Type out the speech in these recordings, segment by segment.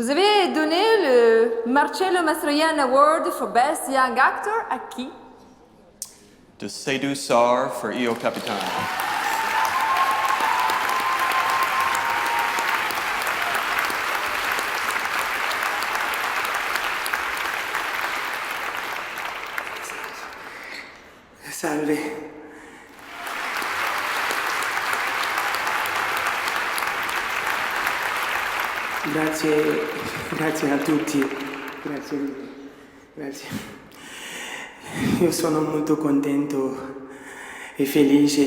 Vous avez donné le Marcello Mastroianni Award for Best Young Actor à qui? De Seydou Sarr for Io Capitano. Salve. Grazie a tutti. Grazie mille. Grazie. Io sono molto contento e felice.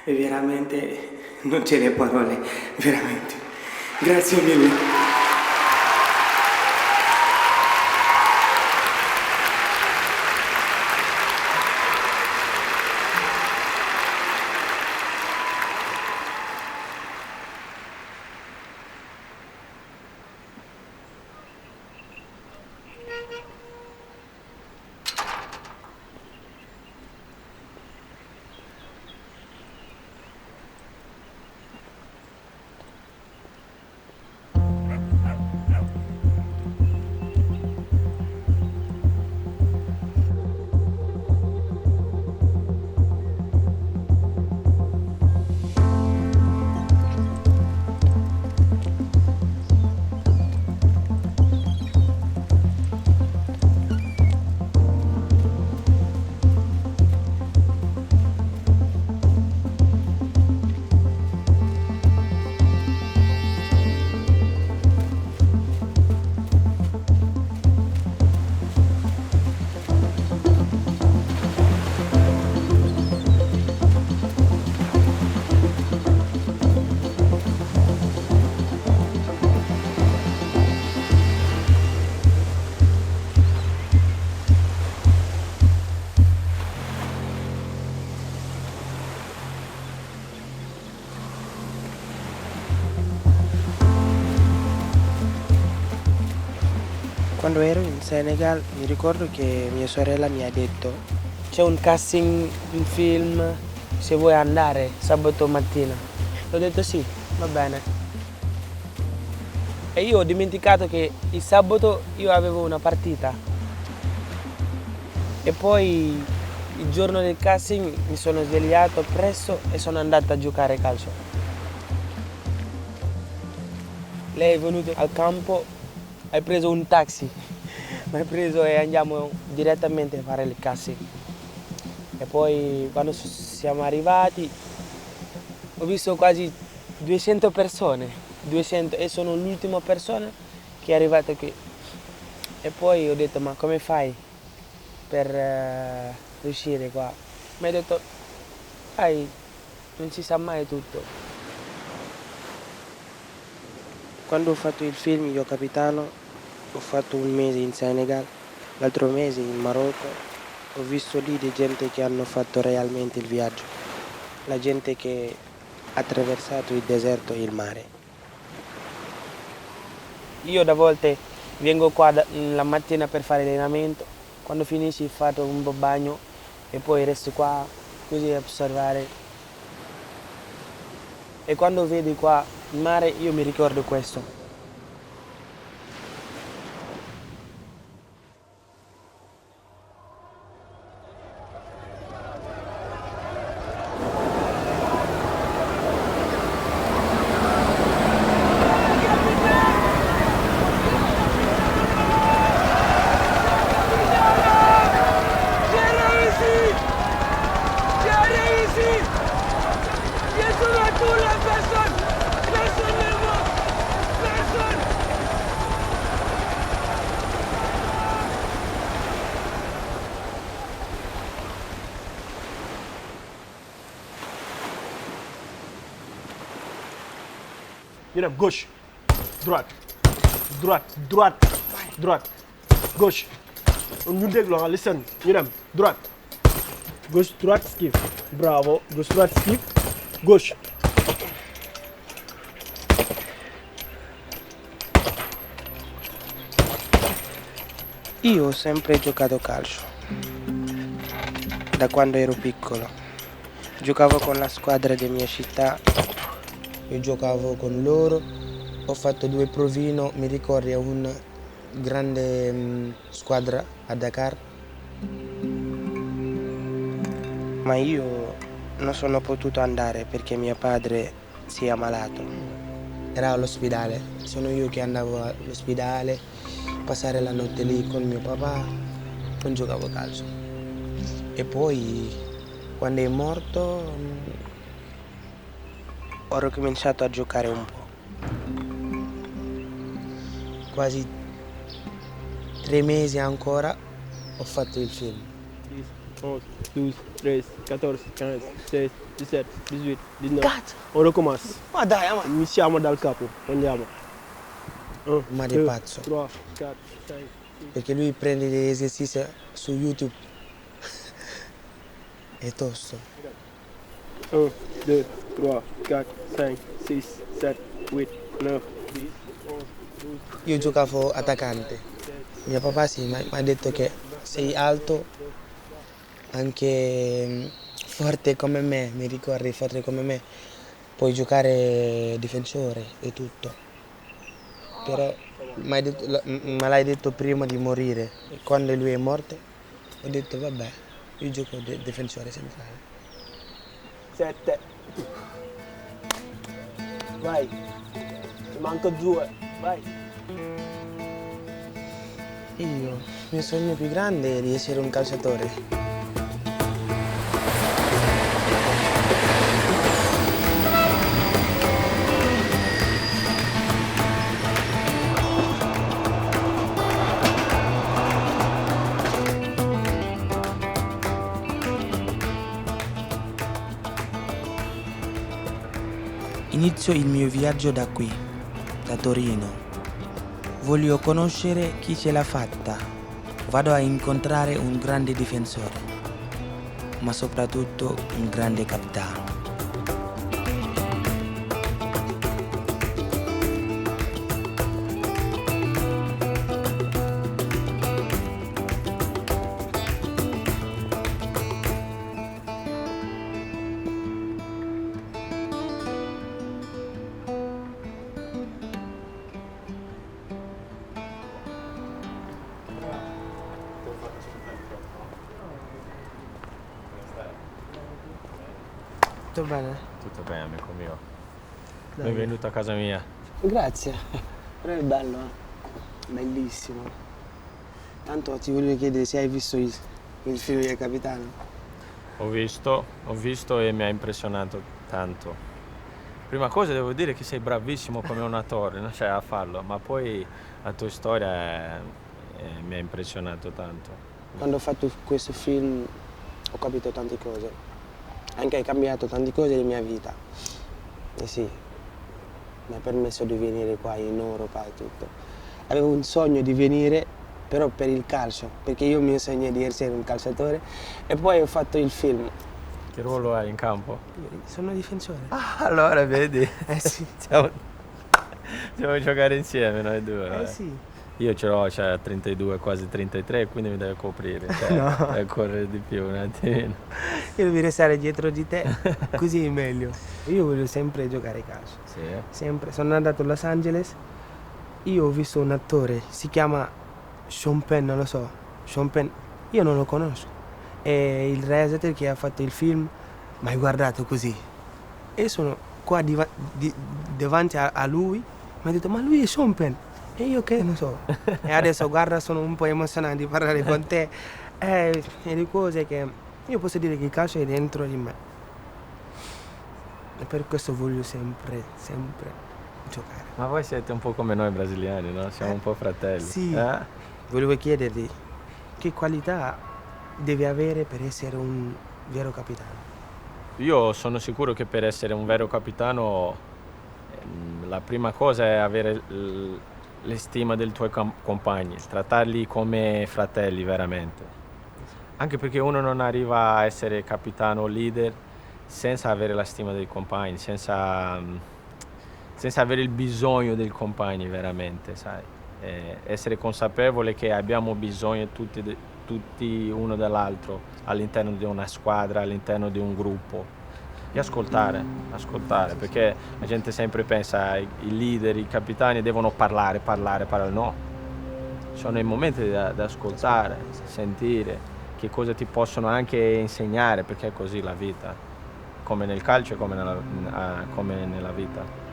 E veramente non c'è le parole, veramente. Grazie mille. Quando ero in Senegal mi ricordo che mia sorella mi ha detto c'è un casting, un film, se vuoi andare sabato mattina. Ho detto sì, va bene. E io ho dimenticato che il sabato io avevo una partita. E poi il giorno del casting mi sono svegliato presto e sono andato a giocare a calcio. Lei è venuta al campo. Hai preso un taxi, mi hai preso e andiamo direttamente a fare il casting. E poi quando siamo arrivati ho visto quasi 200 persone, 200, e sono l'ultima persona che è arrivata qui. E poi ho detto ma come fai per riuscire qua? Mi ha detto dai, non si sa mai tutto. Quando ho fatto il film Io Capitano ho fatto un mese in Senegal, l'altro mese in Marocco. Ho visto lì di gente che hanno fatto realmente il viaggio, la gente che ha attraversato il deserto e il mare. Io da volte vengo qua la mattina per fare allenamento, quando finisci faccio un po' bagno e poi resto qua così a osservare. E quando vedi qua il mare io mi ricordo questo. ñu dem gauche droite droite droite droite gauche ñu déglu ah listen ñu dem droite gauche droite skip bravo gauche droite skip gauche. Io ho sempre giocato a calcio, da quando ero piccolo. Giocavo con la squadra della mia città, io giocavo con loro ho fatto 2 provino, mi ricordi, a una grande squadra a Dakar. Ma io non sono potuto andare perché mio padre si è ammalato. Era all'ospedale, sono io che andavo all'ospedale, passare la notte lì con mio papà, non giocavo calcio. E poi, quando è morto, ho ricominciato a giocare un po'. Quasi 3 mesi ancora ho fatto il film. 11, 12, 13, 14, 15, 16, 17, 18, 19. Cazzo! On recommence. Ma dai, ama! Iniziamo dal capo, andiamo. 1, Ma di 2, pazzo. 3, 4, 5, Perché lui prende degli esercizi su YouTube. È tosto. 1, 2, 3, 4, 5, 6, 7, 8, 9, 10, 11, 12. Io giocavo attaccante. Mio papà sì, mi ha detto che sei alto, anche forte come me, mi ricordi, forte come me, puoi giocare difensore e tutto. Però me l'hai detto prima di morire. E quando lui è morto, ho detto vabbè, io gioco difensore centrale. 7. Vai. Ti manca 2. Vai. Il mio sogno più grande è di essere un calciatore. Inizio il mio viaggio da qui, da Torino. Voglio conoscere chi ce l'ha fatta. Vado a incontrare un grande difensore, ma soprattutto un grande capitano. Tutto bene? Tutto bene, amico mio. Dai. Benvenuto a casa mia. Grazie. Però è bello, bellissimo. Tanto ti volevo chiedere se hai visto il film del capitano. Ho visto e mi ha impressionato tanto. Prima cosa devo dire che sei bravissimo come un attore, no? Cioè a farlo, ma poi la tua storia mi ha impressionato tanto. Quando ho fatto questo film ho capito tante cose. Anche hai cambiato tante cose nella mia vita. E sì, mi ha permesso di venire qua in Europa e tutto. Avevo un sogno di venire, però per il calcio, perché io mi sogno di essere un calciatore. E poi ho fatto il film. Che ruolo hai in campo? Io sono difensore. Ah, allora vedi. Sì. Dobbiamo giocare insieme noi due. Sì. Io ce l'ho, cioè, 32, quasi 33, quindi mi deve coprire. Cioè, No. deve correre di più un attimino. Io devo restare dietro di te, così è meglio. Io voglio sempre giocare calcio. Sì. Sempre. Sono andato a Los Angeles, io ho visto un attore, si chiama Sean Penn, non lo so. Sean Penn, io non lo conosco. È il realizzatore che ha fatto il film, ma hai guardato così. E sono qua davanti a lui, mi ha detto, ma lui è Sean Penn. E io che non so. E adesso guarda, sono un po' emozionato di parlare con te. E di cose che io posso dire che il calcio è dentro di me. E per questo voglio sempre giocare. Ma voi siete un po' come noi brasiliani, no? Siamo un po' fratelli. Sì. Volevo chiederti che qualità devi avere per essere un vero capitano. Io sono sicuro che per essere un vero capitano la prima cosa è avere l'estima dei tuoi compagni, trattarli come fratelli veramente. Anche perché uno non arriva a essere capitano o leader senza avere la stima dei compagni, senza avere il bisogno dei compagni veramente, sai. Essere consapevole che abbiamo bisogno tutti uno dell'altro all'interno di una squadra, all'interno di un gruppo. e ascoltare, perché la gente sempre pensa i leader, i capitani devono parlare, no. Sono i momenti da ascoltare, sentire che cosa ti possono anche insegnare, perché è così la vita, come nel calcio e come nella vita.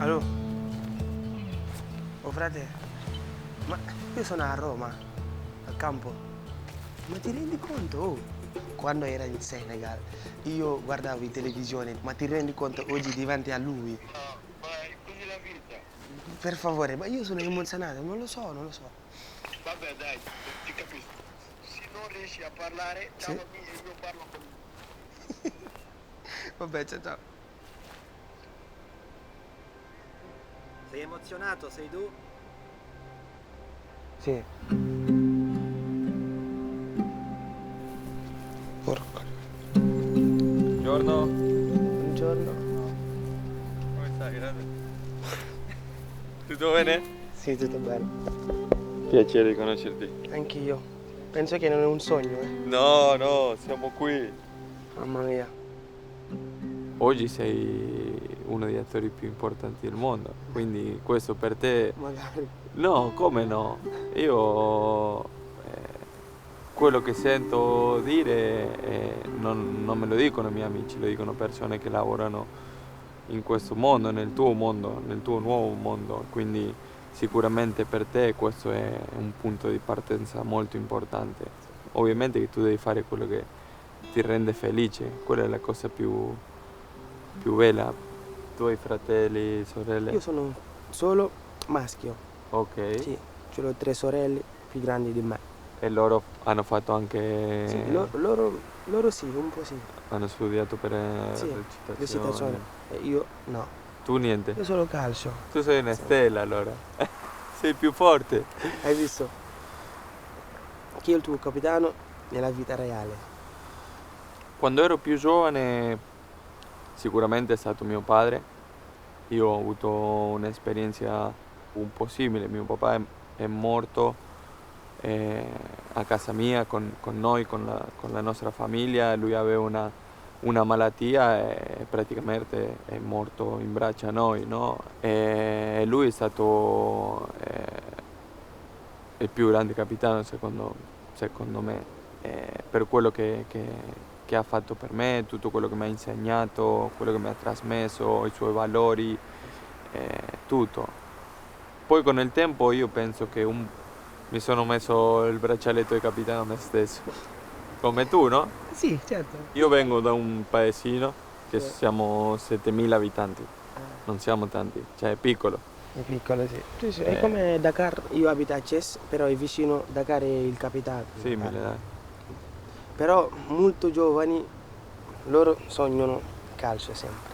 Allo? Oh frate, ma io sono a Roma, al campo. Ma ti rendi conto? Oh, quando era in Senegal, io guardavo in televisione, ma ti rendi conto oggi davanti a lui? Ma è così la vita. Per favore, ma io sono emozionato, non lo so. Vabbè dai, ti capisco. Se non riesci a parlare, Sì. chiamami e io parlo con lui. Vabbè, ciao. Sei emozionato, sei tu? Sì. Porco. Buongiorno. Buongiorno. Come stai, grande? Tutto bene? Sì, tutto bene. Piacere di conoscerti. Anch'io. Penso che non è un sogno, No, siamo qui. Mamma mia. Oggi sei uno degli attori più importanti del mondo, quindi questo per te... Magari. No, come no? Io quello che sento dire non me lo dicono i miei amici, lo dicono persone che lavorano in questo mondo, nel tuo nuovo mondo, quindi sicuramente per te questo è un punto di partenza molto importante. Ovviamente che tu devi fare quello che ti rende felice, quella è la cosa più bella. Tu hai fratelli, sorelle? Io sono solo maschio. Ok. Sì, ho 3 sorelle più grandi di me. E loro hanno fatto anche... Sì, loro sì, un po' sì. Hanno studiato per Sì, recitazione. recitazione. E io no. Tu niente? Io solo calcio. Tu sei una stella allora. Sei più forte. Hai visto? Chi è il tuo capitano nella vita reale? Quando ero più giovane sicuramente è stato mio padre. Io ho avuto un'esperienza un po' simile. Mio papà è morto a casa mia con noi, con la nostra famiglia. Lui aveva una malattia e praticamente è morto in braccio a noi, no? E lui è stato il più grande capitano secondo me, per quello che ha fatto per me, tutto quello che mi ha insegnato, quello che mi ha trasmesso, i suoi valori, tutto. Poi con il tempo io penso che mi sono messo il braccialetto di capitano a me stesso, come tu, no? Sì, certo. Io vengo da un paesino che siamo 7.000 abitanti, non siamo tanti, cioè è piccolo. È piccolo, sì. Sì, sì. È come Dakar, io abito a Ces, però è vicino Dakar è il capitale. Simile, dai. Però molto giovani, loro sognano calcio sempre.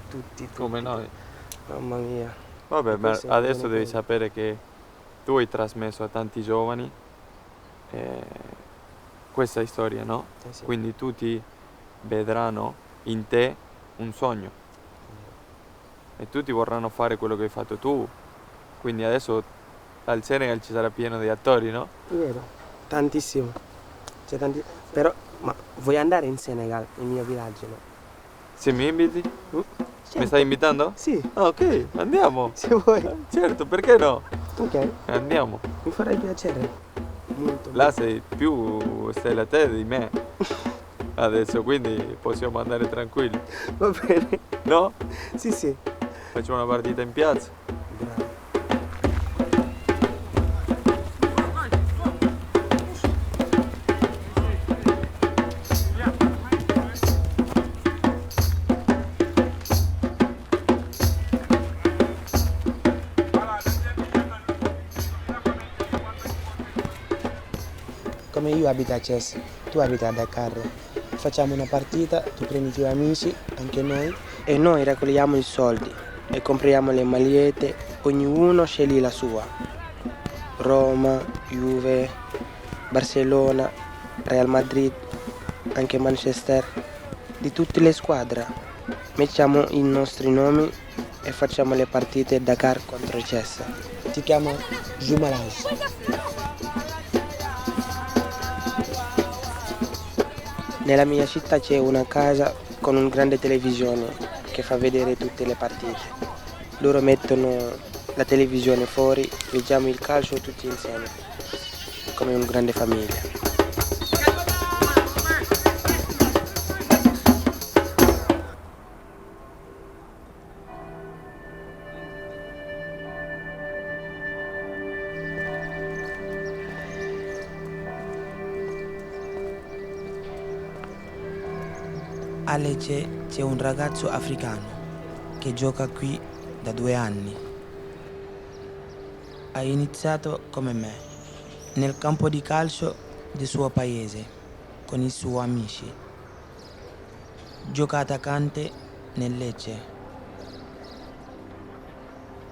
Tutti. Come noi. Mamma mia. Vabbè, ma Questo è adesso buono devi quello. sapere che tu hai trasmesso a tanti giovani questa storia, no? Sì. Quindi tutti vedranno in te un sogno e tutti vorranno fare quello che hai fatto tu. Quindi adesso al Senegal ci sarà pieno di attori, no? È vero, tantissimo. C'è tanti... Però, ma vuoi andare in Senegal, nel mio villaggio, no? Se mi inviti? Certo. Mi stai invitando? Sì, Ah, ok, andiamo. se vuoi. Certo, perché no? Ok, Andiamo. mi farai piacere. Molto. Là sei più stella te di me. Adesso quindi possiamo andare tranquilli. Va bene. No? Sì, sì. Facciamo una partita in piazza. Bravo. Come come io abito a Cessa, tu abiti a Dakar. Facciamo una partita, tu prendi i tuoi amici, anche noi, e noi raccogliamo i soldi e compriamo le magliette, ognuno sceglie la sua. Roma, Juve, Barcellona, Real Madrid, anche Manchester, di tutte le squadre. Mettiamo i nostri nomi e facciamo le partite Dakar contro Cessa. Si chiama Jumelage. Nella mia città c'è una casa con una grande televisione che fa vedere tutte le partite. Loro mettono la televisione fuori, vediamo il calcio tutti insieme, come una grande famiglia. A Lecce c'è un ragazzo africano che gioca qui da 2 anni. Ha iniziato come me, nel campo di calcio del suo paese, con i suoi amici. Gioca attaccante nel Lecce.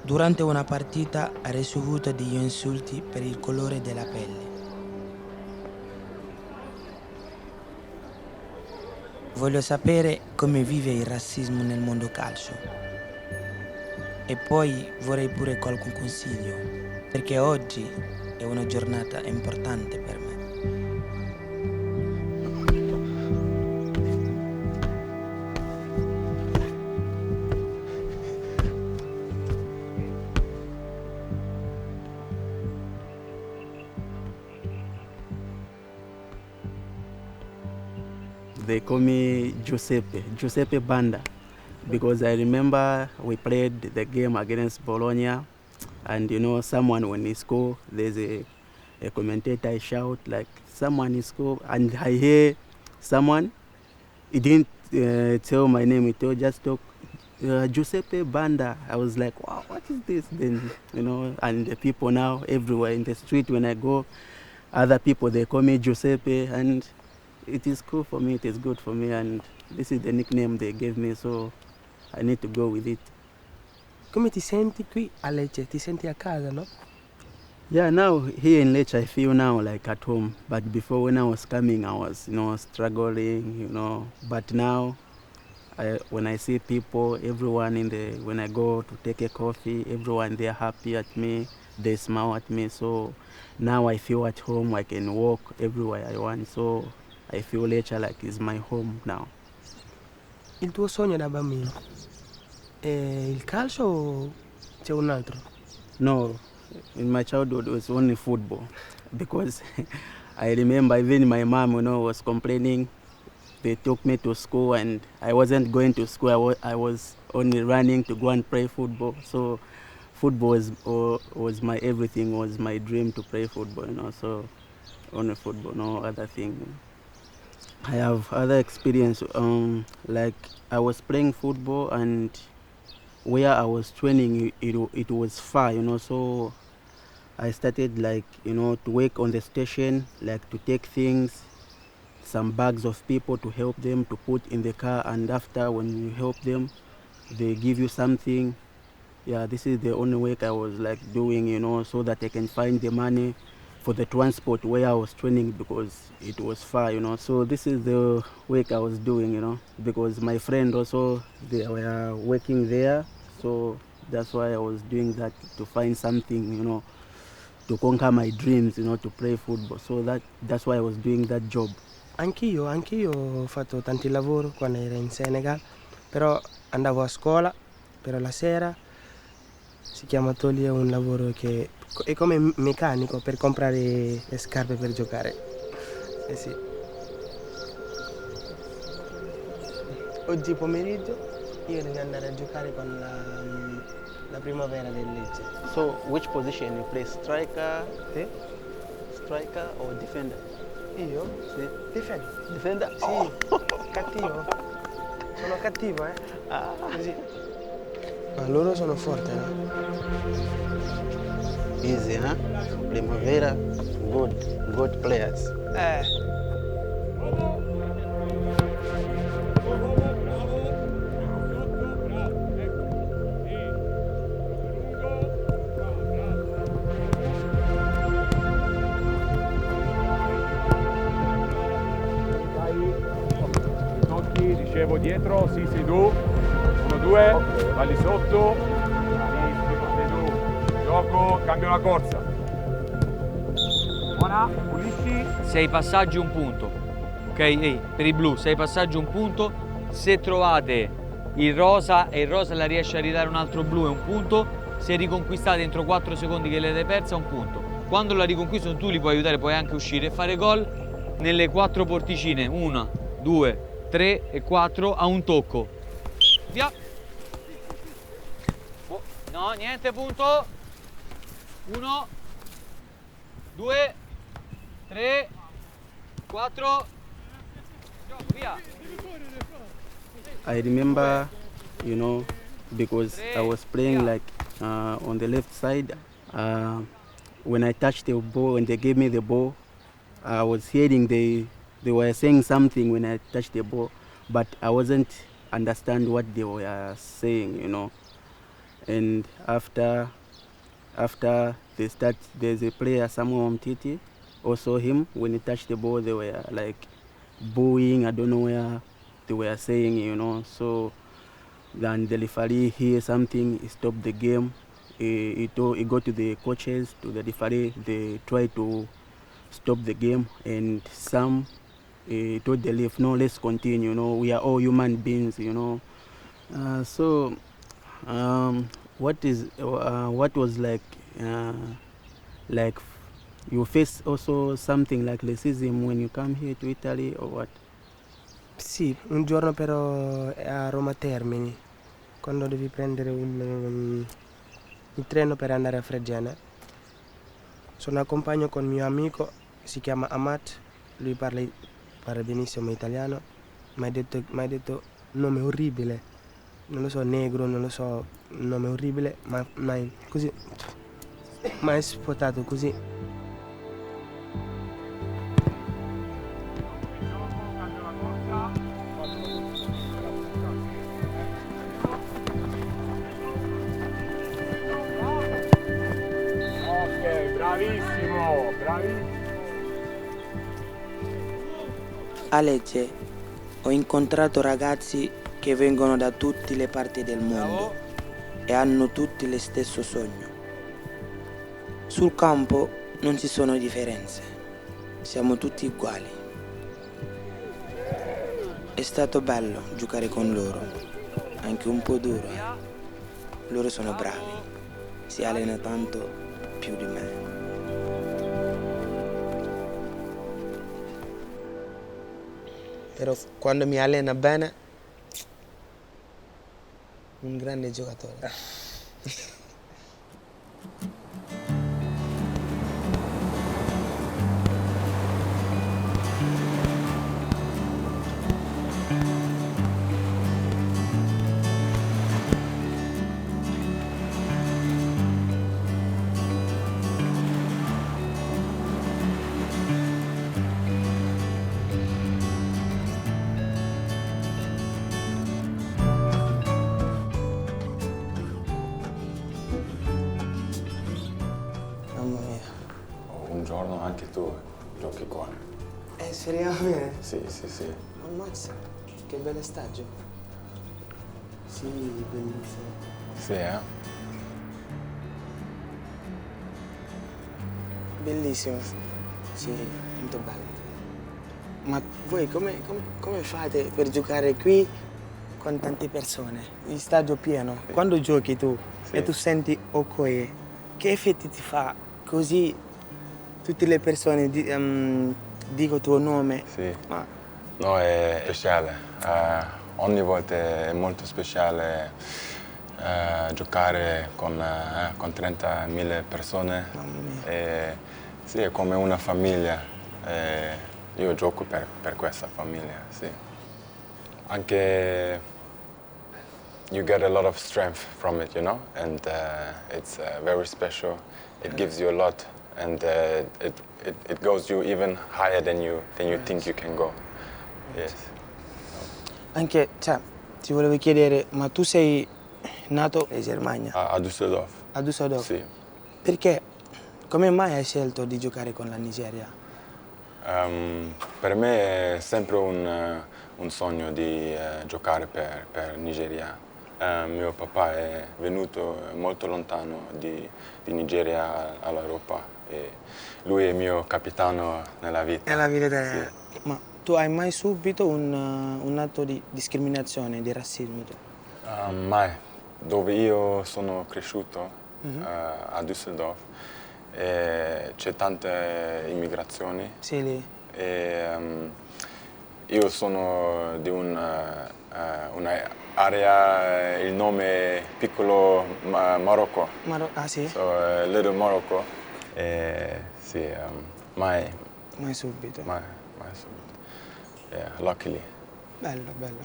Durante una partita ha ricevuto degli insulti per il colore della pelle. Voglio sapere come vive il razzismo nel mondo calcio. E poi vorrei pure qualche consiglio, perché oggi è una giornata importante per me. They call me Giuseppe Banda, because I remember we played the game against Bologna, and you know, someone when he score, there's a commentator shout like, someone is score, and I hear someone, he didn't tell my name, he just talk Giuseppe Banda. I was like, wow, what is this? Then, you know, and the people now everywhere in the street when I go, other people, they call me Giuseppe, and it is cool for me, it is good for me, and this is the nickname they gave me, so I need to go with it. Come ti senti qui a Lecce? Ti senti a casa, no? Yeah, now here in Lecce I feel now like at home, but before when I was coming I was, you know, struggling, you know, but now when I see people, everyone when I go to take a coffee, everyone they're happy at me, they smile at me, so now I feel at home, I can walk everywhere I want, so I feel Lecce like it's my home now. Il tuo sogno da bambino è il calcio o c'è un altro? No, in my childhood it was only football, because I remember even my mom, you know, was complaining. They took me to school and I wasn't going to school. I was only running to go and play football. So football was my everything, was my dream to play football, you know, so only football, no other thing. I have other experience, like I was playing football and where I was training, it was far, you know, so I started like, you know, to work on the station, like to take things, some bags of people to help them to put in the car, and after when you help them, they give you something. Yeah, this is the only work I was like doing, you know, so that I can find the money for the transport where I was training, because it was far, you know. So this is the work I was doing, you know, because my friend also, they were working there. So that's why I was doing that, to find something, you know, to conquer my dreams, you know, to play football. So that's why I was doing that job. Anch'io ho fatto tanti lavori quando ero in Senegal, però andavo a scuola, però la sera si chiama togliere un lavoro che è come meccanico per comprare le scarpe per giocare. Eh sì. Oggi pomeriggio io devo andare a giocare con la primavera del Lecce. So which position you play? Striker? Sì? Striker or defender? Io? Sì. Difender? Sì. Oh. Cattivo. Sono cattivo, Così. Ma loro sono forti, no? easy, huh? Primavera, good players. Tocchi, ricevo dietro, sì, sei tu. 1-2, vai lì sotto. Bravissimo, sei tu. Gioco, cambio la corsa. Buona, pulisci. 6 passaggi, un punto. Ok, ehi, per i blu, 6 passaggi, un punto. Se trovate il rosa e il rosa la riesce a ridare un altro blu è un punto. Se riconquistate entro 4 secondi che l'avete persa è un punto. Quando la riconquistano tu li puoi aiutare, puoi anche uscire e fare gol nelle 4 porticine. 1, 2, 3 e 4 a un tocco. Via. No, niente, punto. 1, 2, 3, 4. Via. I remember, you know, because I was playing like on the left side. When I touched the ball and they gave me the ball, I was hearing they were saying something when I touched the ball, but I wasn't understand what they were saying, you know. And after they start, there's a player, Samuel Umtiti, also him, when he touched the ball, they were like booing, I don't know where they were saying, you know. So then the referee hear something, he stopped the game. He go to the coaches, to the referee, they try to stop the game, and some told the ref, no, let's continue, you know, we are all human beings, you know. What was like you face also something like racism when you come here to Italy or what? Sì, un giorno però a Roma Termini, quando devi prendere il treno per andare a Fregene. Sono accompagno con mio amico, si chiama Amat, lui parla benissimo italiano, mi ha detto un nome orribile, non lo so, negro, non lo so, un nome orribile, ma così, mi ha sputato così. Bravissimo, bravissimo. A Lecce ho incontrato ragazzi che vengono da tutte le parti del mondo e hanno tutti lo stesso sogno. Sul campo non ci sono differenze, siamo tutti uguali. È stato bello giocare con loro, anche un po' duro. Loro sono bravi, si allenano tanto più di me. Però quando mi allena bene, un grande giocatore. Un giorno anche tu giochi qua. Seriamente? Sì, sì, sì. Ammazza, che bella stagione. Sì, bellissimo. Sì, eh? Bellissimo. Sì, molto bello. Ma voi come fate per giocare qui con tante persone? Il stadio pieno. Sì. Quando giochi tu e tu senti Okoye, che effetti ti fa così? Tutte le persone dico il tuo nome. Sì. No, è speciale. Ogni volta è molto speciale giocare con 30.000 persone. Mamma mia. Sì, è come una famiglia. Io gioco per questa famiglia, sì. Anche you get a lot of strength from it, you know, and it's very special. It gives you a lot, and it goes you even higher than you think you can go. Yes. Anche, cioè, ti volevo chiedere, ma tu sei nato in Germania? A Düsseldorf. A Düsseldorf? Sì. Perché? Come mai hai scelto di giocare con la Nigeria? Per me è sempre un sogno di giocare per Nigeria. Mio papà è venuto molto lontano di Nigeria all'Europa e lui è il mio capitano nella vita. Nella vita Sì. Ma tu hai mai subito un atto di discriminazione, di razzismo? Mai. Dove io sono cresciuto, a Düsseldorf, c'è tante immigrazioni. Sì, lì. E, io sono di un'area, il nome è Piccolo Marocco. Ah sì? So, Little Morocco. Sì, mai subito. Mai subito. Yeah, luckily. Bello, bello.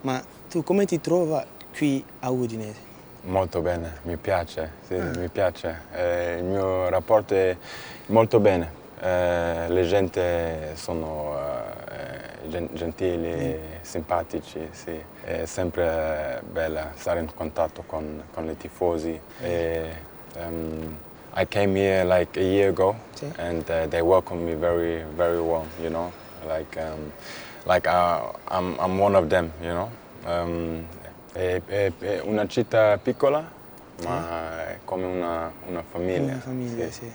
Ma tu come ti trovi qui a Udine? Molto bene, mi piace, sì, mi piace. Il mio rapporto è molto bene. Le gente sono gentili, simpatici, sì. È sempre bello stare in contatto con i tifosi. I came here like a year ago, and they welcomed me very, very well, you know. I'm one of them, you know. È una città piccola, ma è come una famiglia. Una famiglia, sì.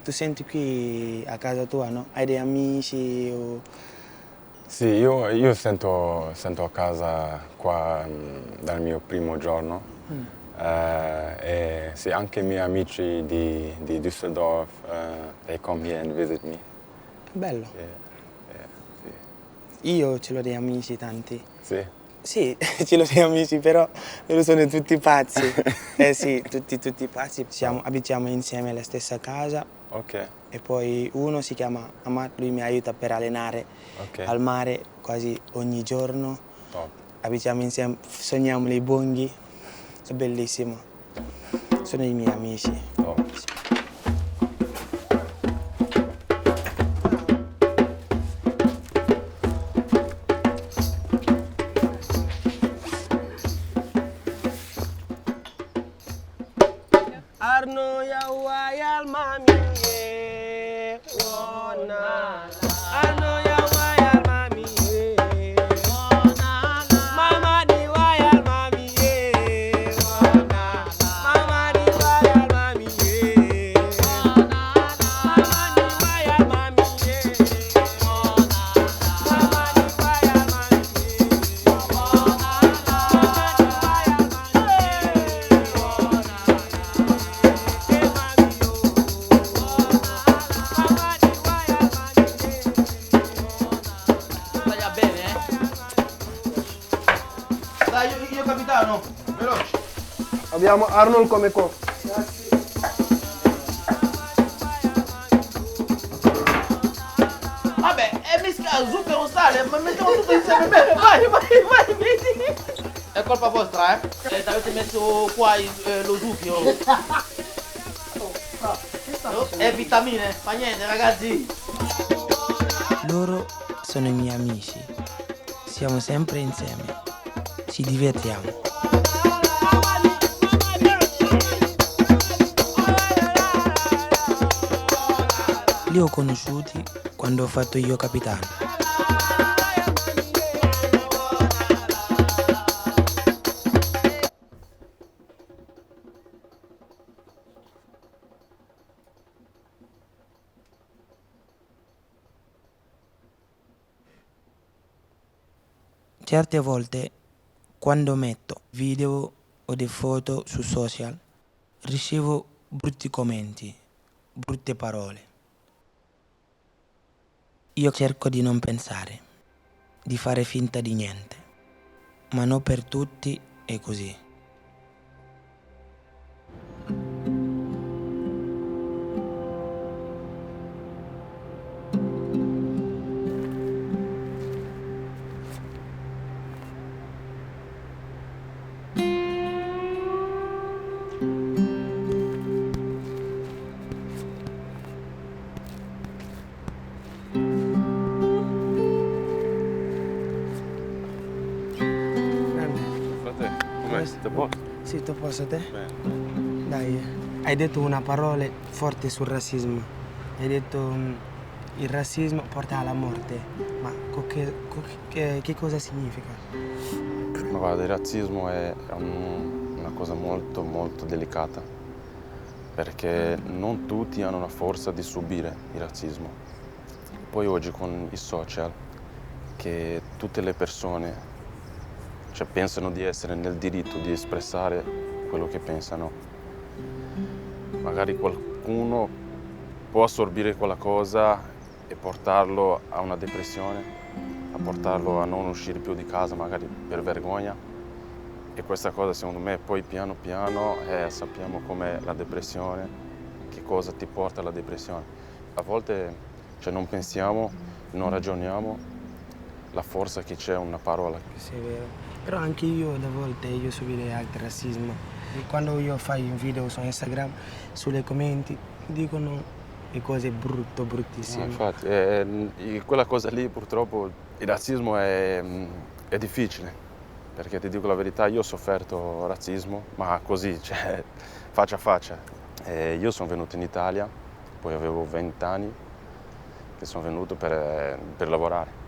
Tu senti qui a casa tua, no? Hai dei amici o... Sì, io sento a casa qua dal mio primo giorno. E sì, anche i miei amici di Düsseldorf, they come here and visit me. Bello. Sì. Io ce l'ho dei amici tanti. Sì? Sì, ce l'ho dei amici, però loro sono tutti pazzi. Sì, tutti pazzi. Abitiamo insieme alla stessa casa. Ok. E poi uno si chiama Amat, lui mi aiuta per allenare al mare quasi ogni giorno. Top. Abitiamo insieme, sogniamo nei bunghi. È bellissimo. Sono i miei amici. Top. Arno yawa yal mami wona Arno yawa yal mami wona Mama di wa yal mami wona Mama di wa yal mami wona Mama di wa yal mami wona Mama di wa yal Io capitano, veloce. Abbiamo Arnold come coach. Vabbè, mischia zucchero non sale, ma mettiamo tutto insieme bene, vai, vedi. È colpa vostra, avete messo qua lo zucchero. È vitamine, fa niente ragazzi. Loro sono i miei amici. Siamo sempre insieme. Ci divertiamo. Li ho conosciuti quando ho fatto io capitano. Certe volte, quando metto video o delle foto su social, ricevo brutti commenti, brutte parole. Io cerco di non pensare, di fare finta di niente, ma non per tutti è così. Sì, tutto a posto te? Dai, hai detto una parola forte sul razzismo. Hai detto il razzismo porta alla morte. Ma che cosa significa? Ma guarda, il razzismo è una cosa molto molto delicata, perché non tutti hanno la forza di subire il razzismo. Poi oggi con i social, che tutte le persone pensano di essere nel diritto di espressare quello che pensano, magari qualcuno può assorbire quella cosa e portarlo a una depressione, a portarlo a non uscire più di casa magari per vergogna, e questa cosa secondo me poi piano piano sappiamo com'è la depressione, che cosa ti porta alla depressione. A volte non pensiamo, non ragioniamo la forza che c'è una parola. Sì, è vero. Però anche io a volte io subirei anche razzismo. E quando io faccio un video su Instagram, sulle commenti dicono le cose bruttissime. Infatti, quella cosa lì purtroppo, il razzismo è difficile, perché ti dico la verità, io ho sofferto razzismo, ma così, faccia a faccia. Io sono venuto in Italia, poi avevo 20 anni, che sono venuto per lavorare.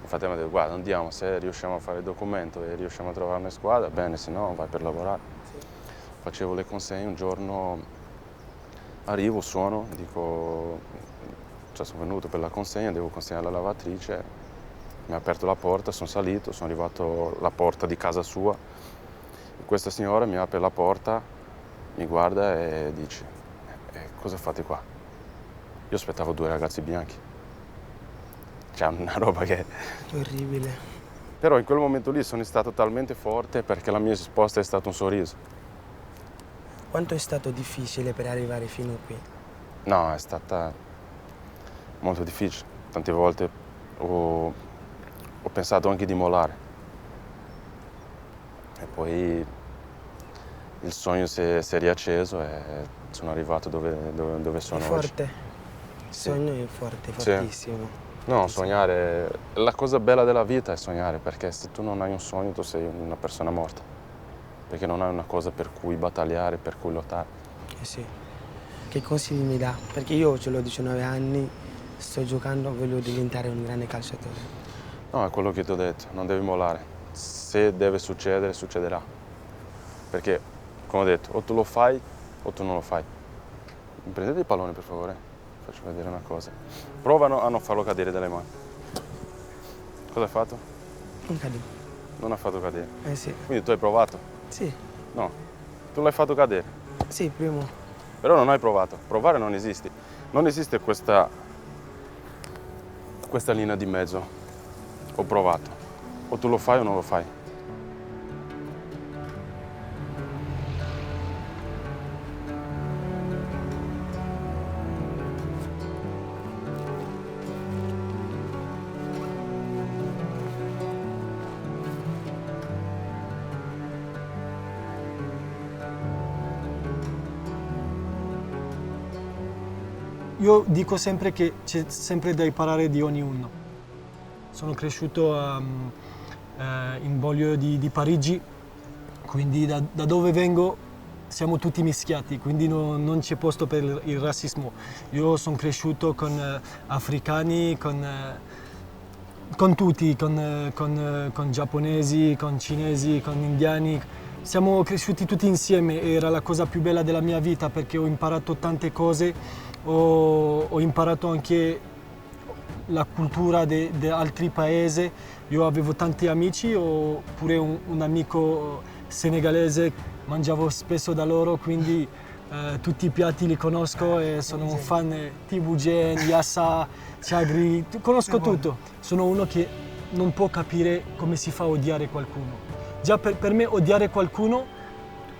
Infatti mi ha detto, guarda, andiamo, se riusciamo a fare il documento e riusciamo a trovare una squadra, bene, se no vai per lavorare. Sì. Facevo le consegne, un giorno arrivo, suono, dico, sono venuto per la consegna, devo consegnare alla lavatrice, mi ha aperto la porta, sono salito, sono arrivato alla porta di casa sua, e questa signora mi apre la porta, mi guarda e dice, cosa fate qua? Io aspettavo 2 ragazzi bianchi. C'è una roba che... Orribile. Però in quel momento lì sono stato talmente forte perché la mia risposta è stata un sorriso. Quanto è stato difficile per arrivare fino qui? No, è stata molto difficile. Tante volte ho pensato anche di mollare. E poi il sogno si è riacceso e sono arrivato dove sono oggi. È forte. Il sogno è forte, fortissimo. Sì. No, sognare, la cosa bella della vita è sognare, perché se tu non hai un sogno tu sei una persona morta, perché non hai una cosa per cui battagliare, per cui lottare. Sì. Che consigli mi dà? Perché io ho 19 anni, sto giocando, voglio diventare un grande calciatore. No, è quello che ti ho detto, non devi mollare. Se deve succedere, succederà. Perché, come ho detto, o tu lo fai o tu non lo fai. Prendete il pallone, per favore. Faccio vedere una cosa. Provano a non farlo cadere dalle mani. Cosa hai fatto? Non cade. Non ha fatto cadere? Sì. Quindi tu hai provato? Sì. No. Tu l'hai fatto cadere? Sì, primo. Però non hai provato. Provare non esiste. Non esiste questa linea di mezzo. Ho provato. O tu lo fai o non lo fai. Io dico sempre che c'è sempre da imparare di ognuno. Sono cresciuto in Boglio di Parigi, quindi da dove vengo siamo tutti mischiati, quindi non c'è posto per il razzismo. Io sono cresciuto con africani, con tutti, con giapponesi, con cinesi, con indiani. Siamo cresciuti tutti insieme, era la cosa più bella della mia vita perché ho imparato tante cose. Ho imparato anche la cultura di altri paesi. Io avevo tanti amici, ho pure un amico senegalese, mangiavo spesso da loro, quindi tutti i piatti li conosco e sono un fan di TVG, Yassa, Chagri, conosco tutto. Sono uno che non può capire come si fa a odiare qualcuno. Già per me odiare qualcuno,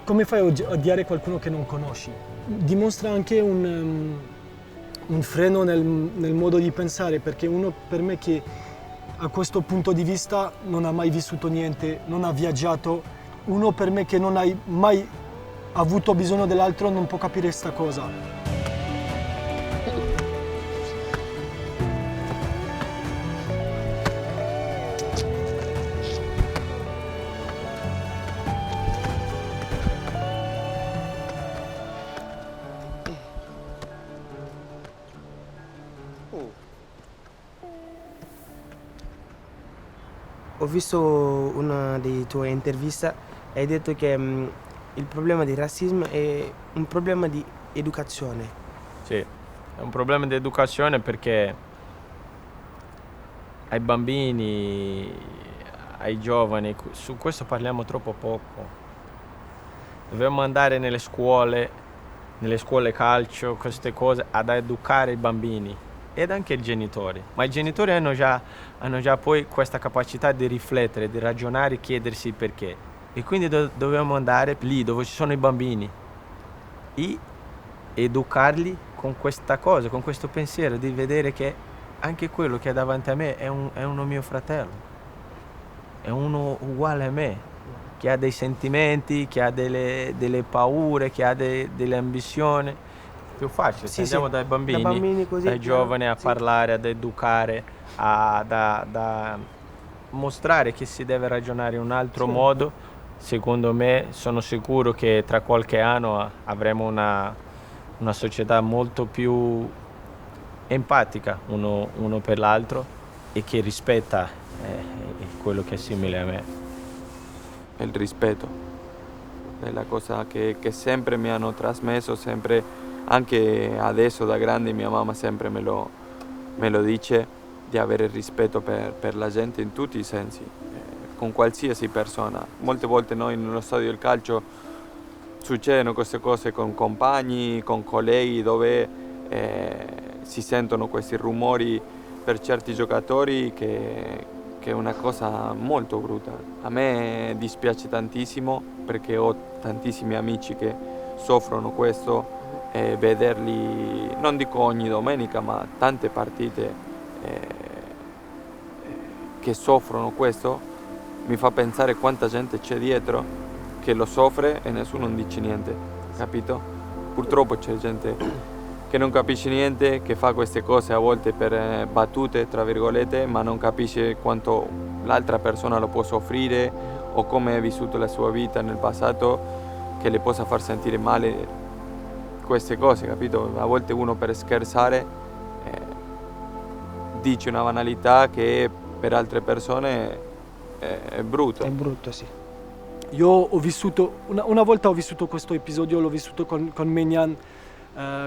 come fai a odiare qualcuno che non conosci? Dimostra anche un freno nel modo di pensare, perché uno per me che a questo punto di vista non ha mai vissuto niente, non ha viaggiato, uno per me che non ha mai avuto bisogno dell'altro non può capire questa cosa. ho visto una delle tue interviste e hai detto che il problema del razzismo è un problema di educazione. Sì, è un problema di educazione perché ai bambini, ai giovani, su questo parliamo troppo poco. Dobbiamo andare nelle scuole calcio, queste cose, ad educare i bambini ed anche i genitori. Ma i genitori hanno già poi questa capacità di riflettere, di ragionare, chiedersi il perché. E quindi dobbiamo andare lì dove ci sono i bambini e educarli con questa cosa, con questo pensiero, di vedere che anche quello che è davanti a me è uno mio fratello, è uno uguale a me, che ha dei sentimenti, che ha delle paure, che ha delle ambizioni. È più facile, se andiamo dai bambini così, dai giovani a parlare, ad educare, da mostrare che si deve ragionare in un altro modo. Secondo me, sono sicuro che tra qualche anno avremo una società molto più empatica uno per l'altro e che rispetta quello che è simile a me. Il rispetto è la cosa che sempre mi hanno trasmesso, sempre, anche adesso da grande mia mamma sempre me lo dice, di avere rispetto per la gente in tutti i sensi, con qualsiasi persona. Molte volte noi nello stadio del calcio succedono queste cose con compagni, con colleghi, dove si sentono questi rumori per certi giocatori che è una cosa molto brutta. A me dispiace tantissimo perché ho tantissimi amici che soffrono questo e vederli, non dico ogni domenica, ma tante partite che soffrono questo, mi fa pensare quanta gente c'è dietro che lo soffre e nessuno dice niente, capito? Purtroppo c'è gente che non capisce niente, che fa queste cose a volte per battute, tra virgolette, ma non capisce quanto l'altra persona lo può soffrire o come ha vissuto la sua vita nel passato, che le possa far sentire male queste cose, capito? A volte uno per scherzare dice una banalità che per altre persone è brutto. È brutto, sì. Io ho vissuto, una volta ho vissuto questo episodio, l'ho vissuto con Maignan,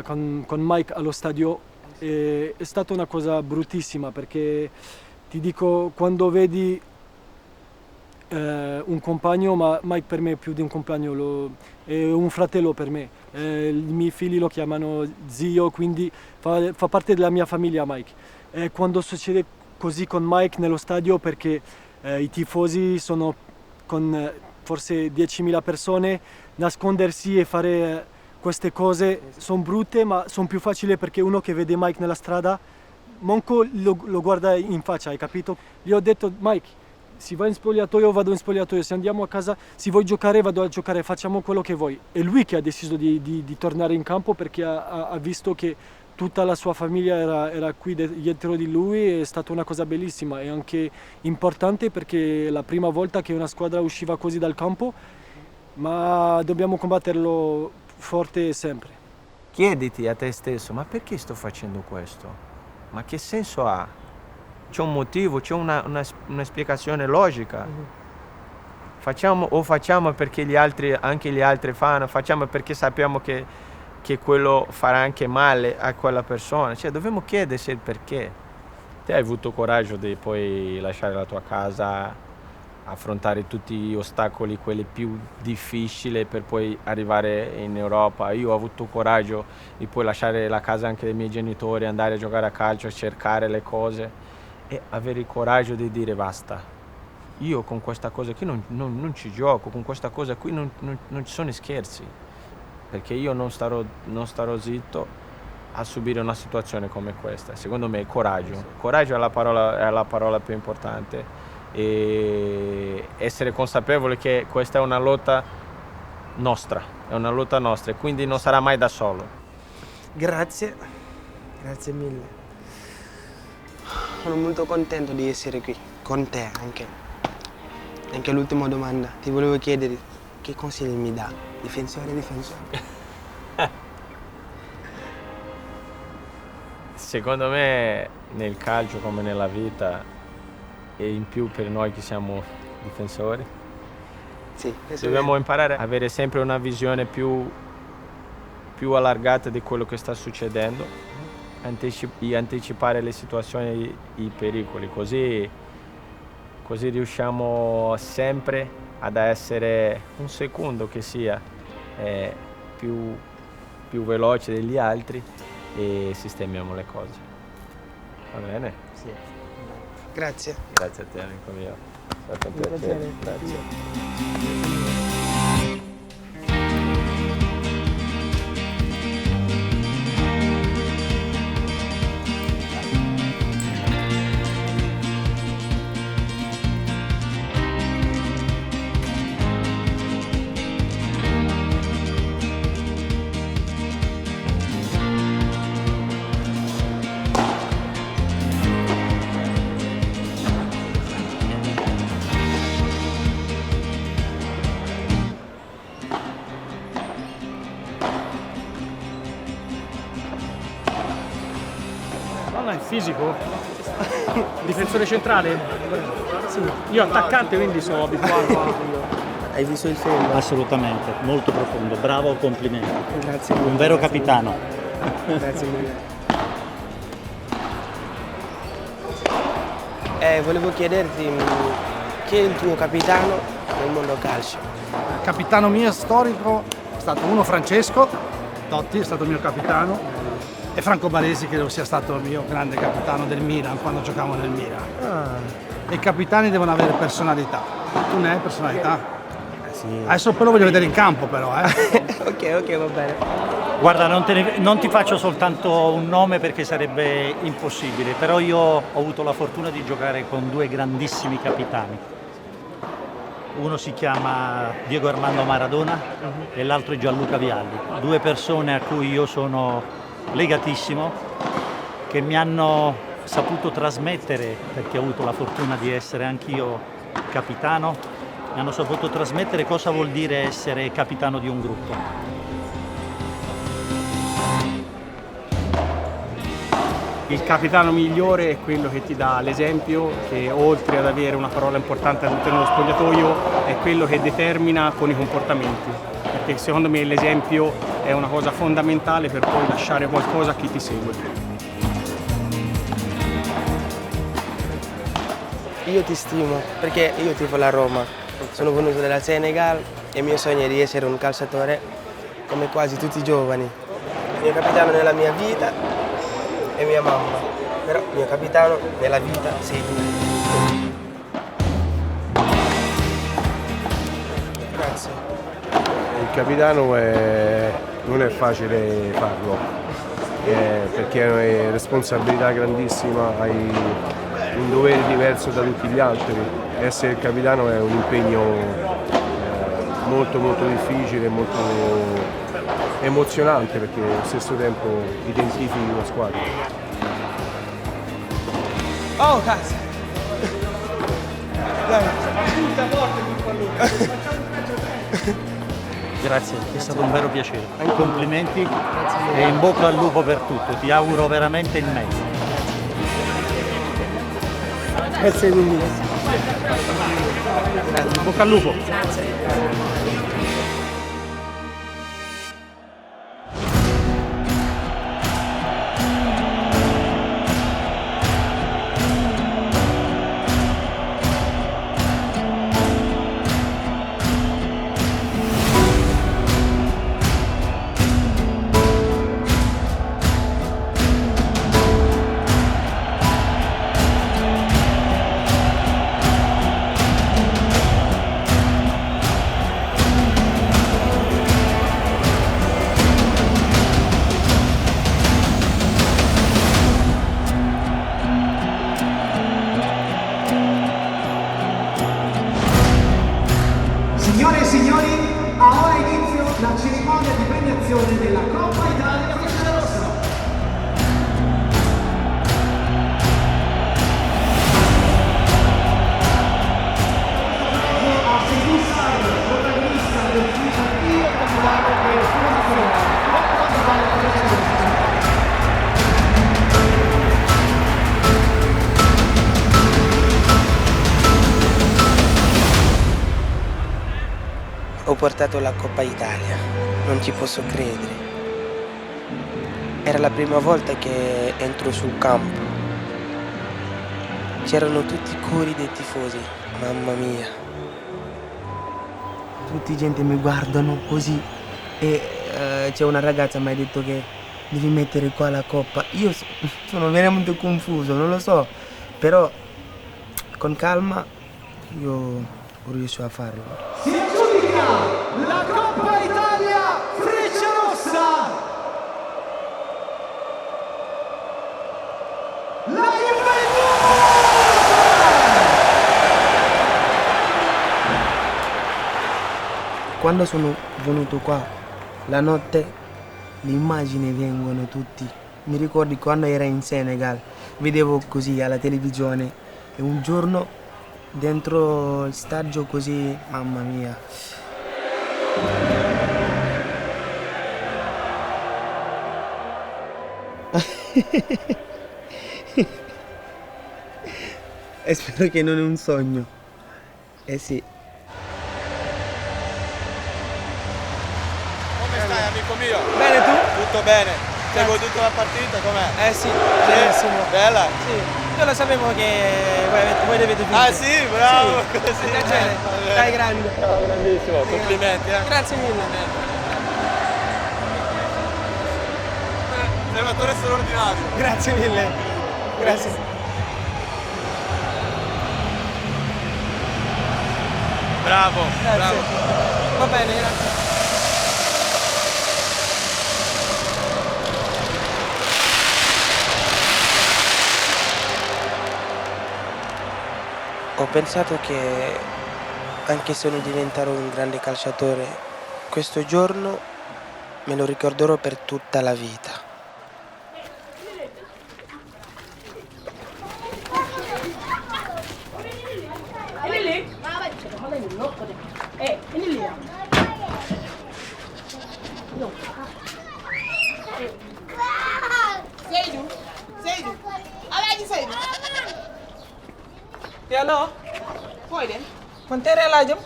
con Mike allo stadio, e è stata una cosa bruttissima perché ti dico, quando vedi un compagno, ma Mike per me è più di un compagno, è un fratello per me, i miei figli lo chiamano zio, quindi fa parte della mia famiglia Mike. E quando succede così con Mike nello stadio, perché i tifosi sono con forse 10.000 persone, nascondersi e fare queste cose sono brutte, ma sono più facili perché uno che vede Mike nella strada manco lo guarda in faccia, hai capito? Gli ho detto: Mike, si va in spogliatoio, vado in spogliatoio, se andiamo a casa, se vuoi giocare, vado a giocare, facciamo quello che vuoi. È lui che ha deciso di tornare in campo perché ha visto che tutta la sua famiglia era qui dietro di lui. È stata una cosa bellissima e anche importante perché è la prima volta che una squadra usciva così dal campo, ma dobbiamo combatterlo forte sempre. Chiediti a te stesso: ma perché sto facendo questo? Ma che senso ha? C'è un motivo, c'è una spiegazione logica. Facciamo perché anche gli altri fanno, facciamo perché sappiamo che quello farà anche male a quella persona. Cioè, dobbiamo chiedersi il perché. Te hai avuto coraggio di poi lasciare la tua casa, affrontare tutti gli ostacoli, quelli più difficili, per poi arrivare in Europa. Io ho avuto coraggio di poi lasciare la casa anche dei miei genitori, andare a giocare a calcio, cercare le cose e avere il coraggio di dire basta. Io con questa cosa qui non ci gioco, con questa cosa qui non ci sono scherzi, perché io non starò zitto a subire una situazione come questa. Secondo me coraggio. Coraggio è la parola più importante. E essere consapevoli che questa è una lotta nostra, e quindi non sarà mai da solo. Grazie mille. Sono molto contento di essere qui con te anche l'ultima domanda, ti volevo chiedere che consigli mi dà, difensore. Secondo me nel calcio come nella vita e in più per noi che siamo difensori. Sì, Dobbiamo imparare ad avere sempre una visione più allargata di quello che sta succedendo, anticipare le situazioni e i pericoli, così riusciamo sempre ad essere un secondo che sia più veloce degli altri e sistemiamo le cose. Va bene? Sì. Grazie. Grazie a te, amico mio. È stato un piacere. Grazie. È fisico? Difensore centrale? Sì. Io attaccante, quindi sono abituato a... Hai visto il film? Assolutamente, molto profondo, bravo, complimenti. Grazie. Un vero capitano. Grazie mille. Volevo chiederti chi è il tuo capitano nel mondo calcio? Il capitano mio storico è stato uno Francesco Totti, è stato il mio capitano, e Franco Baresi, credo sia stato il mio grande capitano del Milan quando giocavo nel Milan. I capitani devono avere personalità. Tu ne hai personalità? Sì. Adesso poi lo voglio vedere in campo però, Ok, va bene. Guarda, non ti faccio soltanto un nome perché sarebbe impossibile, però io ho avuto la fortuna di giocare con due grandissimi capitani. Uno si chiama Diego Armando Maradona e l'altro è Gianluca Vialli. Due persone a cui io sono legatissimo, che mi hanno saputo trasmettere, perché ho avuto la fortuna di essere anch'io capitano, mi hanno saputo trasmettere cosa vuol dire essere capitano di un gruppo. Il capitano migliore è quello che ti dà l'esempio, che oltre ad avere una parola importante all'interno dello spogliatoio è quello che determina con i comportamenti, perché secondo me l'esempio è una cosa fondamentale per poi lasciare qualcosa a chi ti segue. Io ti stimo perché io tifo la Roma, sono venuto dalla Senegal e il mio sogno è di essere un calciatore come quasi tutti i giovani. Il mio capitano nella mia vita è mia mamma, però il mio capitano nella vita sei tu. Grazie. Il capitano non è facile farlo, perché è una responsabilità grandissima, hai un dovere diverso da tutti gli altri. Essere il capitano è un impegno molto difficile, molto emozionante, perché allo stesso tempo identifichi una squadra. Oh, cazzo! Dai, punta forte sul pallone. Grazie, è stato un vero piacere. Complimenti e in bocca al lupo per tutto, ti auguro veramente il meglio. Grazie mille. In bocca al lupo. Signore e signori, ha ora inizio la cerimonia di premiazione della Coppa Italia Freccia Rossa. A Seydou Sarr, protagonista del film Io capitano che posiziona Coppa Italia Freccia Rossa. ho portato la Coppa Italia, non ci posso credere. Era la prima volta che entro sul campo. C'erano tutti i cori dei tifosi, mamma mia. Tutti gente mi guardano così e c'è una ragazza che mi ha detto che devi mettere qua la coppa. Io sono veramente confuso, non lo so, però con calma io riesco a farlo. Si aggiudica la Coppa Italia Frecciarossa. La Quando sono venuto qua, la notte, le immagini vengono tutti. Mi ricordo quando ero in Senegal, vedevo così alla televisione e un giorno dentro il stadio così, mamma mia. E spero che non è un sogno. Eh sì. Come stai, amico mio? Bene, tu? Tutto bene. Sei goduto la partita, com'è? Eh sì, benissimo. Bella? Sì, io lo sapevo che voi dovete vincere. Ah sì, bravo, Sì. così. Piacere, dai grande. Grandissimo, complimenti. Grazie mille. Sei un attore straordinario. Grazie mille. Grazie. Bravo, Grazie. bravo. Va bene, grazie. Ho pensato che anche se non diventerò un grande calciatore, questo giorno me lo ricorderò per tutta la vita. Seydou Alaaji Seydou Yàlla fooy dem man terrain laa jëm.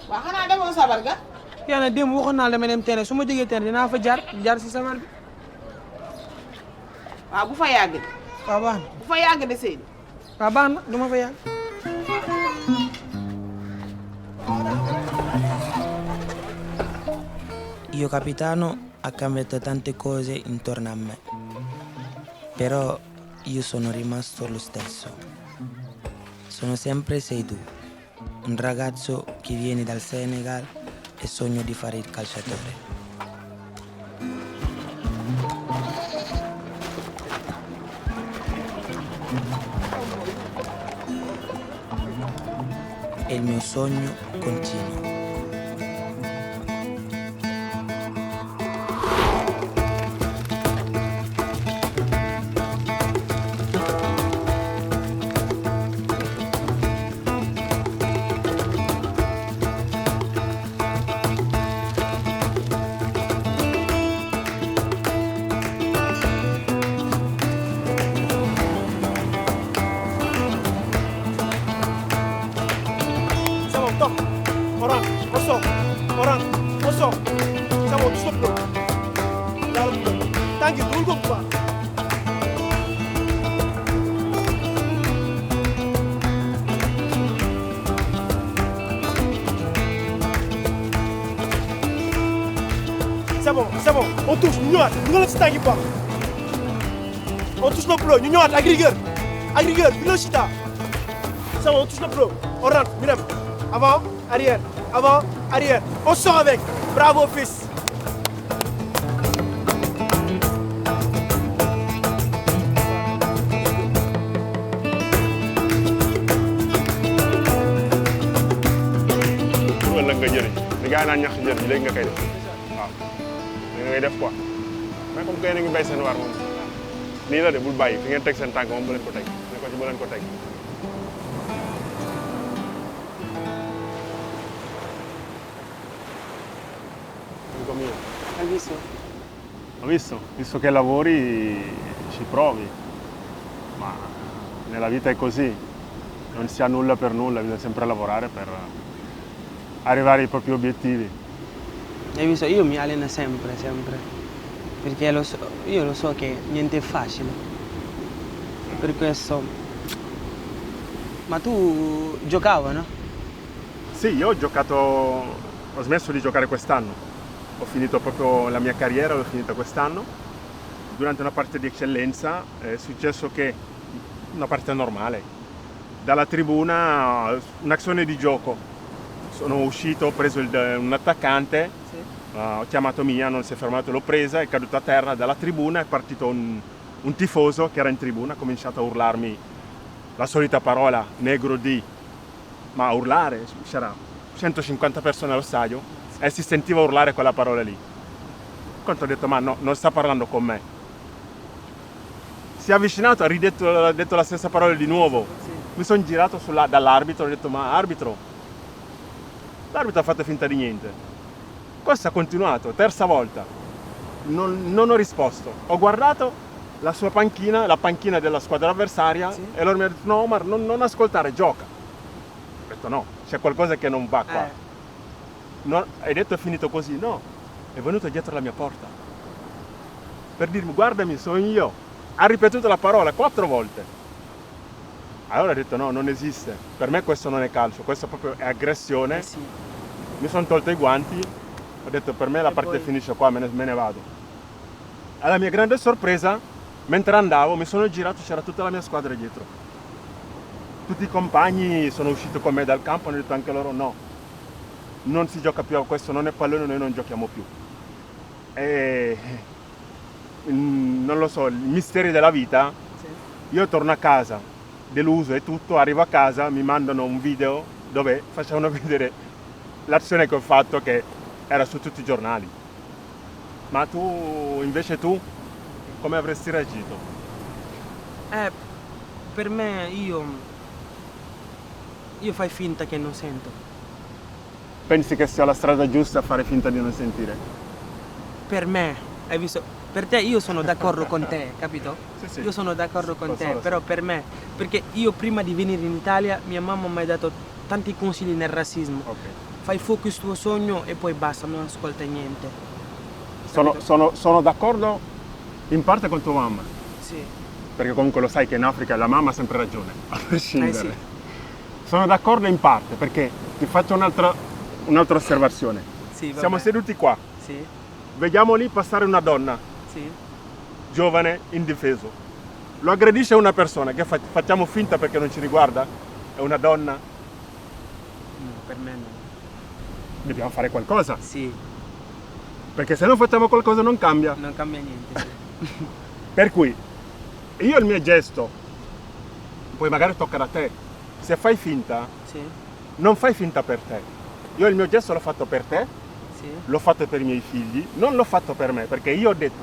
waaw xanaa demoo sabar ga yaa ne démb waxoon naa la dama dem terrain su ma jógee terrain dinaa fa jaar si sabar bi. waaw bu fa yàgg de waaw baax na. bu fa yàgg de Seydou waaw baax na du ma fa yàgg. Io capitano ha cambiato tante cose intorno a me, però io sono rimasto lo stesso. Sono sempre Seydou, un ragazzo che viene dal Senegal e sogno di fare il calciatore. E il mio sogno continua. C'est bon, on touche, ñu ñëwaat ñu nga la si tànki bu baax on touche le pro ñu ñëwaat ak rigueur velocité. C'est bon, on touche le pro on rentre ñu dem avant arrière on sort avec. Bravo fils. ëllëg nga jëriñ li gaa yi naan ñax jëriñ léegi nga koy def waaw li ngay def quoi mais comme que ngi bay seen waar moom nii la de bul bàyyi fi ngeen teg seen tànk moom bu leen ko teg ne ko ci bu leen ko teg. Ho visto che lavori ci provi, ma nella vita è così, non si ha nulla per nulla, bisogna sempre lavorare arrivare ai propri obiettivi. Hai visto, io mi alleno sempre, perché io lo so che niente è facile. Per questo... Ma tu giocavi, no? Sì, io ho smesso di giocare quest'anno. Ho finito proprio la mia carriera, l'ho finita quest'anno. Durante una partita di eccellenza è successo che, una partita normale, dalla tribuna un'azione di gioco. Sono uscito, ho preso un attaccante, ho chiamato Mia, non si è fermato, l'ho presa, è caduto a terra dalla tribuna, è partito un tifoso che era in tribuna, ha cominciato a urlarmi la solita parola, negro di, ma a urlare, c'era 150 persone allo stadio e si sentiva urlare quella parola lì. Quando ho detto, ma no, non sta parlando con me. Si è avvicinato, ha detto la stessa parola di nuovo. Mi sono girato dall'arbitro e ho detto, ma arbitro? L'arbitro ha fatto finta di niente. Questo ha continuato, terza volta. Non ho risposto. Ho guardato la sua panchina, la panchina della squadra avversaria, e loro mi hanno detto, no Omar, non ascoltare, gioca. Ho detto no, c'è qualcosa che non va qua. Hai detto è finito così? No, è venuto dietro la mia porta per dirmi guardami, sono io. Ha ripetuto la parola 4 volte. Allora ho detto no, non esiste. Per me questo non è calcio, questo proprio è aggressione. Mi sono tolto i guanti, ho detto per me la partita finisce qua, me ne vado. Alla mia grande sorpresa, mentre andavo, mi sono girato, c'era tutta la mia squadra dietro. Tutti i compagni sono usciti con me dal campo, hanno detto anche loro no, non si gioca più a questo, non è pallone, noi non giochiamo più. E non lo so, i misteri della vita. Io torno a casa, deluso e tutto, arrivo a casa, mi mandano un video dove facevano vedere l'azione che ho fatto, che era su tutti i giornali. Ma invece tu, come avresti reagito? Per me, io fai finta che non sento. Pensi che sia la strada giusta a fare finta di non sentire? Per me, hai visto? Per te io sono d'accordo con te, capito? Sì. Io sono d'accordo con te, lo so. però per me, perché io prima di venire in Italia, mia mamma mi ha dato tanti consigli nel razzismo. Fai focus sul tuo sogno e poi basta, non ascolta niente. Sono d'accordo in parte con tua mamma. Sì. Perché comunque lo sai che in Africa la mamma ha sempre ragione, a prescindere. Sì. Sono d'accordo in parte, perché ti faccio un'altra osservazione. Sì, vabbè. Siamo seduti qua. Sì. Vediamo lì passare una donna, Sì. giovane, indifeso. Lo aggredisce una persona, che facciamo finta perché non ci riguarda? È una donna? No, per me no. Dobbiamo fare qualcosa. Sì. Perché se non facciamo qualcosa non cambia. Non cambia niente. Sì. Per cui, io il mio gesto, poi magari tocca da te. Se fai finta, non fai finta per te. Io il mio gesto l'ho fatto per te, l'ho fatto per i miei figli, non l'ho fatto per me, perché io ho detto,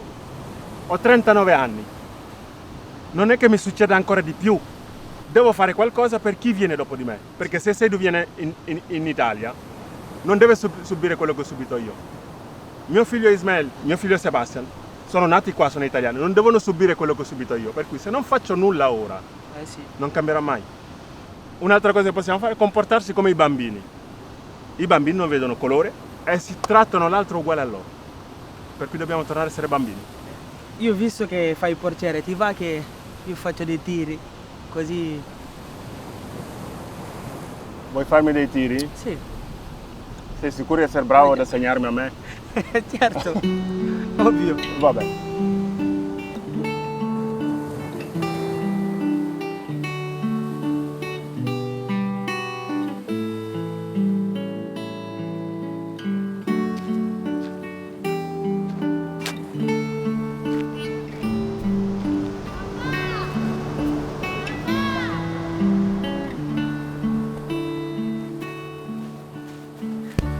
ho 39 anni, non è che mi succeda ancora di più, devo fare qualcosa per chi viene dopo di me, perché se Seydou viene in Italia, non deve subire quello che ho subito io. Mio figlio Ismael, mio figlio Sebastian, sono nati qua, sono italiani, non devono subire quello che ho subito io, per cui se non faccio nulla ora, non cambierà mai. Un'altra cosa che possiamo fare è comportarsi come i bambini. I bambini non vedono colore e si trattano l'altro uguale a loro. Per cui dobbiamo tornare a essere bambini. Io ho visto che fai il portiere, ti va che io faccio dei tiri, così... Vuoi farmi dei tiri? Sì. Sei sicuro di essere bravo ad assegnarmi a me? Certo, ovvio. Vabbè.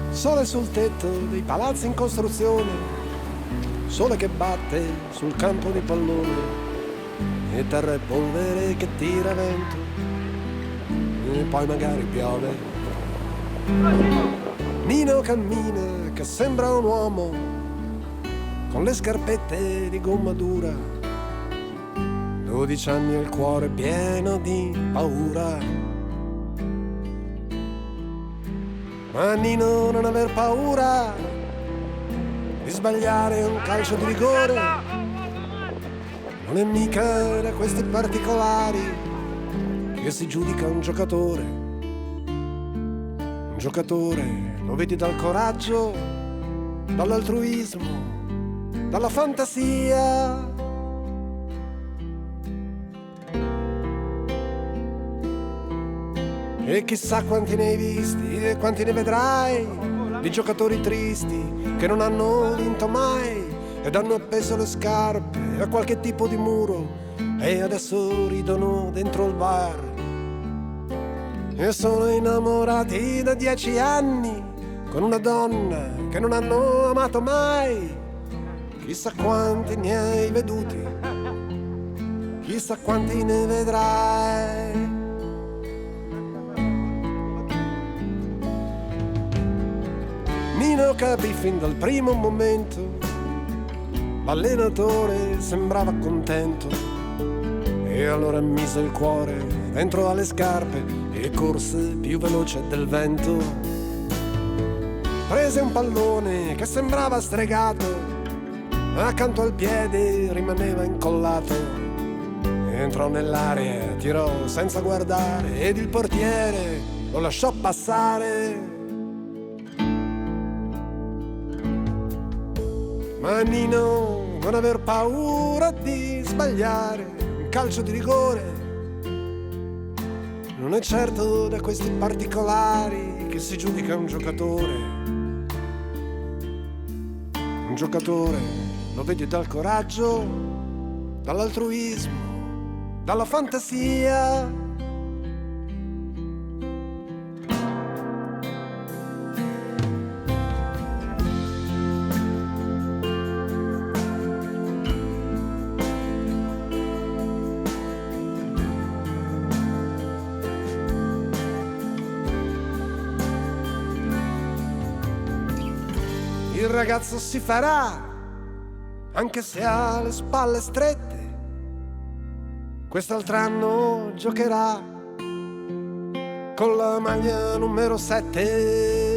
Sole sul tetto dei palazzi in costruzione, sole che batte sul campo di pallone, e terra e polvere che tira vento, e poi magari piove. Nino cammina che sembra un uomo, con le scarpette di gomma dura, 12 anni e il cuore pieno di paura. Ma Nino, non aver paura di sbagliare un calcio di rigore, non è mica da questi particolari che si giudica un giocatore. Un giocatore lo vedi dal coraggio, dall'altruismo, dalla fantasia. E chissà quanti ne hai visti e quanti ne vedrai di giocatori tristi che non hanno vinto mai ed hanno appeso le scarpe a qualche tipo di muro e adesso ridono dentro il bar. E sono innamorati da 10 anni con una donna che non hanno amato mai. Chissà quanti ne hai veduti, chissà quanti ne vedrai. Nino capì fin dal primo momento, l'allenatore sembrava contento e allora mise il cuore dentro alle scarpe e corse più veloce del vento. Prese un pallone che sembrava stregato, accanto al piede rimaneva incollato. Entrò nell'area, tirò senza guardare ed il portiere lo lasciò passare. Ma Nino, non aver paura di sbagliare un calcio di rigore, non è certo da questi particolari che si giudica un giocatore. Un giocatore lo vedi dal coraggio, dall'altruismo, dalla fantasia. Il ragazzo si farà, anche se ha le spalle strette. Quest'altro anno giocherà con la maglia numero 7.